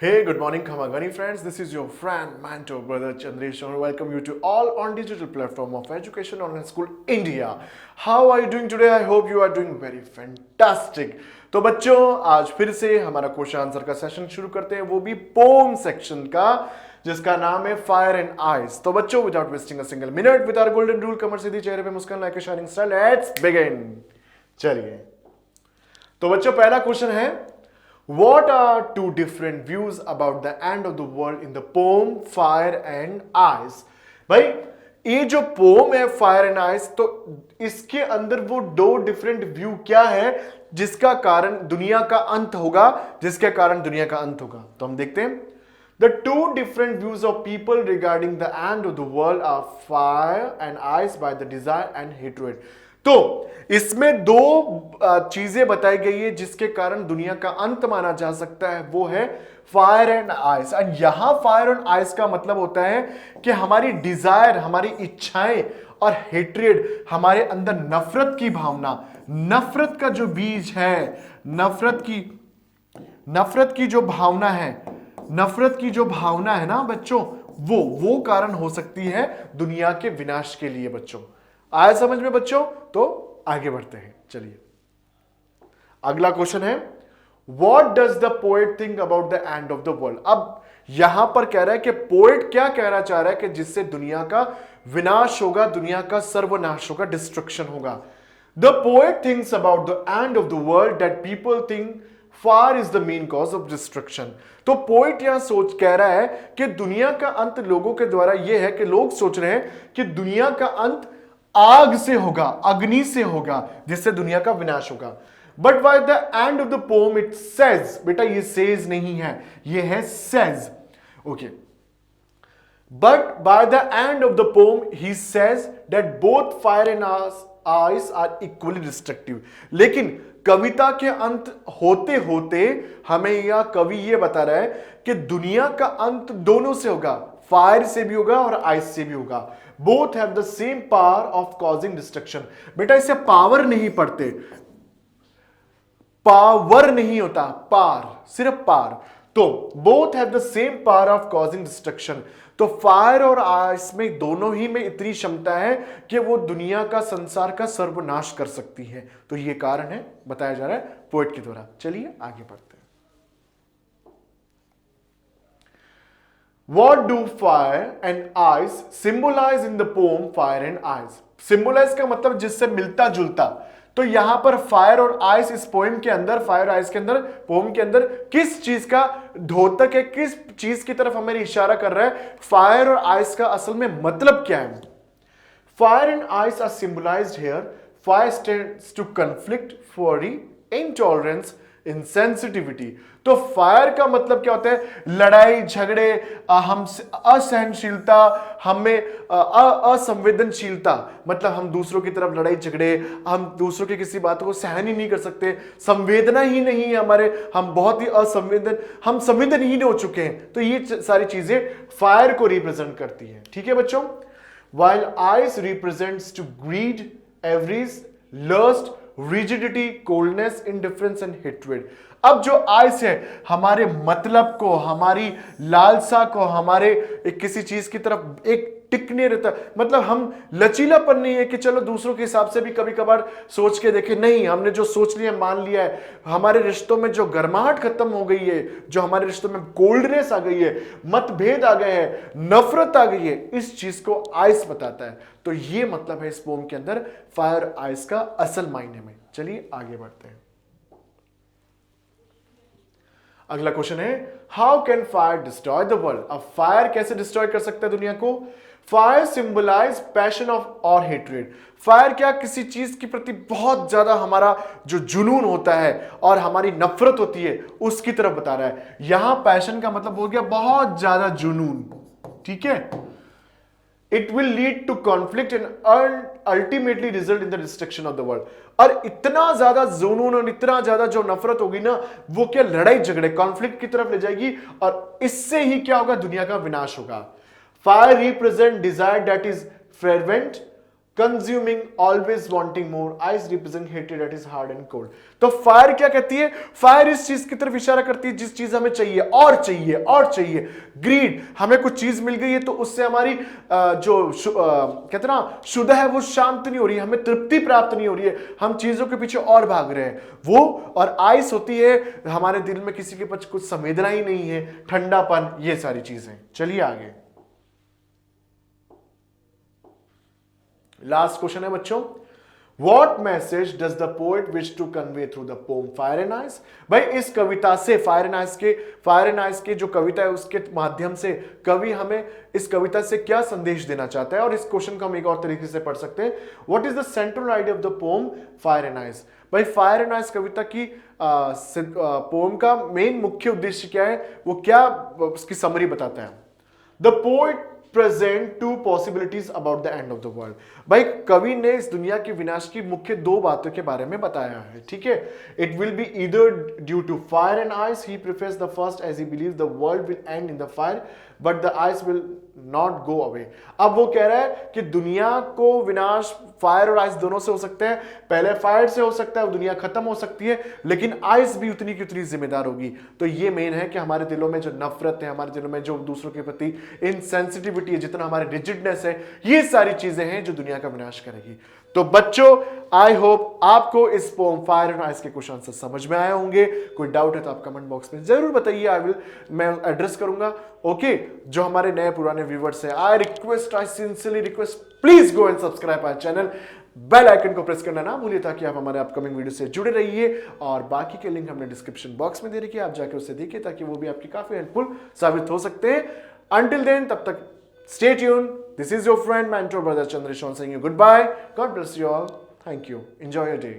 Hey, good morning, Khamagani friends. This is your friend, mentor, brother Chandresh. I welcome you to all on digital platform of Education Online School India. How are you doing today? I hope you are doing very fantastic. तो बच्चों आज फिर से हमारा question answer का session शुरू करते हैं, वो भी पोम सेक्शन का, जिसका नाम है फायर एंड आइस। तो बच्चों without wasting a single minute with our golden rule, कमर सीधी, चेहरे पे मुस्कान, like shining star, let's begin. चलिए, तो बच्चों पहला क्वेश्चन है, What are two different views about the end of the world in the poem Fire and Ice? भाई ये जो पोम है फायर एंड आइस, तो इसके अंदर वो दो डिफरेंट व्यू क्या है जिसका कारण दुनिया का अंत होगा, जिसके कारण दुनिया का अंत होगा। तो हम देखते हैं, The two different views of people regarding the end of the world are fire and ice by the desire and hatred. तो इसमें दो चीजें बताई गई है जिसके कारण दुनिया का अंत माना जा सकता है, वो है फायर एंड आइस। और यहां फायर एंड आइस का मतलब होता है कि हमारी डिजायर, हमारी इच्छाएं, और हेट्रेड, हमारे अंदर नफरत की भावना, नफरत का जो बीज है, नफरत की जो भावना है, नफरत की जो भावना है ना बच्चों, वो कारण हो सकती है दुनिया के विनाश के लिए। बच्चों आया समझ में बच्चों? तो आगे बढ़ते हैं। चलिए, अगला क्वेश्चन है, what does the poet think about the end of the world? अब यहां पर कह रहा है कि पोएट क्या कहना चाह रहा है कि जिससे दुनिया का विनाश होगा, दुनिया का सर्वनाश होगा, डिस्ट्रक्शन होगा। The poet thinks about the end of the world that people think fire is the main cause of destruction. तो पोइट यहां कह रहा है कि दुनिया का अंत लोगों के द्वारा यह है कि लोग सोच रहे हैं कि दुनिया का अंत आग से होगा, अग्नि से होगा, जिससे दुनिया का विनाश होगा। But by the end of the poem it says, बेटा ये सेज नहीं है, ये है says. Okay, but by the end of the poem he says that both fire and ice are equally destructive. लेकिन कविता के अंत होते होते हमें यह कवि ये बता रहा है कि दुनिया का अंत दोनों से होगा, फायर से भी होगा और आइस से भी होगा। Both have the same power of causing destruction. बेटा इसे पावर नहीं पढ़ते, पावर नहीं होता, पार, सिर्फ पार। तो both have the same power of causing destruction. तो फायर और आइस में दोनों ही में इतनी क्षमता है कि वो दुनिया का, संसार का सर्वनाश कर सकती है। तो ये कारण है, बताया जा रहा है पोएट के द्वारा। चलिए आगे बढ़ते हैं। What do fire and ice symbolize in the poem Fire and Ice? Symbolize का मतलब जिससे मिलता जुलता। तो यहां पर फायर और आइस इस पोएम के अंदर, फायर आइस के अंदर, पोएम के अंदर किस चीज का द्योतक है, किस चीज की तरफ हमें इशारा कर रहा है? फायर और आइस का असल में मतलब क्या है? Fire and ice are symbolised here. Fire stands to conflict, fury, intolerance, insensitivity. तो फायर का मतलब क्या होता है? लड़ाई झगड़े, हम असहनशीलता, हमें असंवेदनशीलता, मतलब हम दूसरों की तरफ लड़ाई झगड़े, हम दूसरों की किसी बात को सहन ही नहीं कर सकते, संवेदना ही नहीं है हमारे, हम बहुत ही हम संवेदनहीन हो चुके हैं। तो ये सारी चीजें फायर को रिप्रेजेंट करती है। ठीक है बच्चों? While ice represents to greed, avarice, lust, rigidity, coldness, indifference and hatred. अब जो आइस है हमारे मतलब को, हमारी लालसा को, हमारे किसी चीज की तरफ एक टिकने रहता, मतलब हम लचीलापन नहीं है कि चलो दूसरों के हिसाब से भी कभी कभार सोच के देखें, नहीं, हमने जो सोच लिया मान लिया है। हमारे रिश्तों में जो गर्माहट खत्म हो गई है, जो हमारे रिश्तों में कोल्डनेस आ गई है, मतभेद आ गए हैं, नफरत आ गई है, इस चीज को आइस बताता है। तो ये मतलब है इस पोम के अंदर फायर आइस का असल मायने में। चलिए आगे बढ़ते हैं। अगला क्वेश्चन है, how can fire destroy the world? अब फायर कैसे डिस्ट्रॉय कर सकता है दुनिया को? फायर सिंबलाइज पैशन ऑफ और हेट्रेड। फायर क्या? किसी चीज के प्रति बहुत ज्यादा हमारा जो जुनून होता है और हमारी नफरत होती है, उसकी तरफ बता रहा है। यहां पैशन का मतलब हो गया बहुत ज्यादा जुनून। ठीक है? It will lead to conflict and ultimately result in the destruction of the world. और इतना ज्यादा जुनून और इतना ज्यादा जो नफरत होगी ना, वो क्या, लड़ाई झगड़े, कॉन्फ्लिक्ट की तरफ ले जाएगी, और इससे ही क्या होगा? दुनिया का विनाश होगा। Fire represent desire that is fervent, consuming, always wanting more, ice represent हेटेड it is hard and cold. तो फायर क्या कहती है? फायर इस चीज की तरफ इशारा करती है जिस चीज हमें चाहिए और चाहिए और चाहिए। ग्रीड, हमें कुछ चीज मिल गई है तो उससे हमारी कहते हैं ना शुद्ध है वो शांत नहीं हो रही है, हमें तृप्ति प्राप्त नहीं हो रही है, हम चीजों के पीछे और भाग रहे हैं वो। और आइस होती है हमारे दिल में किसी के पास कुछ संवेदना ही नहीं है, ठंडापन, ये सारी चीजें। चलिए आगे, लास्ट क्वेश्चन है बच्चों, What message does the poet wish to convey through the poem Fire and Ice? भाई इस कविता से फायर एंड आइस के जो कविता है उसके माध्यम से कवि हमें इस कविता से क्या संदेश देना चाहता है। और इस क्वेश्चन को हम एक और तरीके से पढ़ सकते हैं, What is the central idea of the poem Fire and Ice? भाई फायर एंड आइस कविता की पोम का मेन मुख्य उद्देश्य क्या है, वो क्या उसकी समरी बताता है। The poet present to possibilities about the end of the world. भाई कवि ने इस दुनिया के विनाश की मुख्य दो बातों के बारे में बताया है, ठीक है। It will be either due to fire and ice, he prefers the first as he believes the world will end in the fire but the ice will not go away. अब वो कह रहा है कि दुनिया को विनाश फायर और आइस दोनों से हो सकते हैं, पहले फायर से हो सकता है, दुनिया खत्म हो सकती है, लेकिन आइस भी उतनी की उतनी जिम्मेदार होगी। तो ये मेन है कि हमारे दिलों में जो नफरत है, हमारे दिलों में जो दूसरों के प्रति इनसेंसिटिविटी है, जितना हमारे रिजिडनेस है, ये सारी चीजें हैं जो दुनिया का विनाश करेगी। तो बच्चों आई होप आपको इस पोम फायर एंड आइस के कुछ आंसर समझ में आए होंगे। कोई डाउट है तो आप कमेंट बॉक्स में जरूर बताइए, मैं एड्रेस करूंगा। ओके, जो हमारे नए पुराने व्यूवर्स हैं, I sincerely request, please go and subscribe our channel, bell icon को प्रेस करना ना भूलिए ताकि आप हमारे अपकमिंग वीडियो से जुड़े रहिए। और बाकी के लिंक हमने डिस्क्रिप्शन बॉक्स में दे रखी है, आप जाके उसे देखिए ताकि वो भी आपकी काफी हेल्पफुल साबित हो सकते हैं। अंटिल देन, तब तक stay tuned. This is your friend, mentor, brother Chandresh saying you goodbye. God bless you all. Thank you. Enjoy your day.